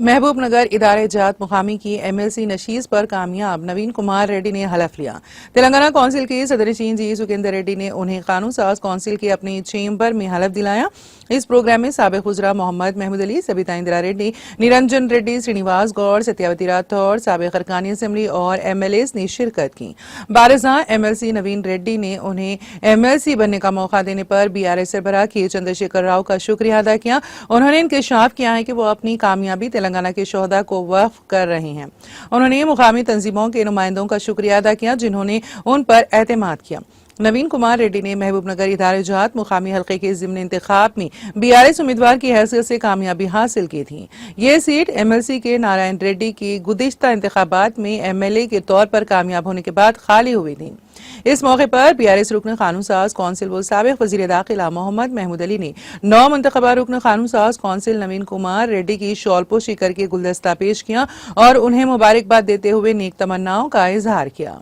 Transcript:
محبوب نگر ادارہ جات مقامی کی MLC نشیز پر کامیاب نوین کمار ریڈی نے حلف لیا۔ تلنگانہ کونسل کے صدرنشین جی سکھیندر ریڈی نے انہیں قانون ساز کونسل کے اپنے چیمبر میں حلف دلایا۔ اس پروگرام میں سابق وزراء محمد محمود علی، سبیتا اندرا ریڈی، نرنجن ریڈی، سرینیواس گوڑ، ستیاوتی راتھوڑ، سابق ارکان اسمبلی اور MLAs نے شرکت کی۔ بارزاں MLC نوین ریڈی نے انہیں MLC بننے کا موقع دینے پر BRS سربراہ کے چندر شیکھر راؤ کا شکریہ ادا کیا۔ انہوں نے انکشاف کیا ہے کہ وہ اپنی کامیابی تلنگانہ کے شہداء کو وقف کر رہے ہیں۔ انہوں نے مقامی تنظیموں کے نمائندوں کا شکریہ ادا کیا جنہوں نے ان پر اعتماد کیا۔ نوین کمار ریڈی نے محبوب نگر ادارہ جات مقامی حلقے کے ضمن انتخاب میں BRS امیدوار کی حیثیت سے کامیابی حاصل کی تھی۔ یہ سیٹ MLC کے نارائن ریڈی کی گزشتہ انتخابات میں MLA کے طور پر کامیاب ہونے کے بعد خالی ہوئی تھی۔ اس موقع پر BRS رکن قانون ساز کونسل و سابق وزیر داخلہ محمد محمود علی نے نو منتخبہ رکن قانون ساز کونسل نوین کمار ریڈی کی شال پوشی کر کے گلدستہ پیش کیا اور انہیں مبارکباد دیتے ہوئے نیک تمناؤں کا اظہار کیا۔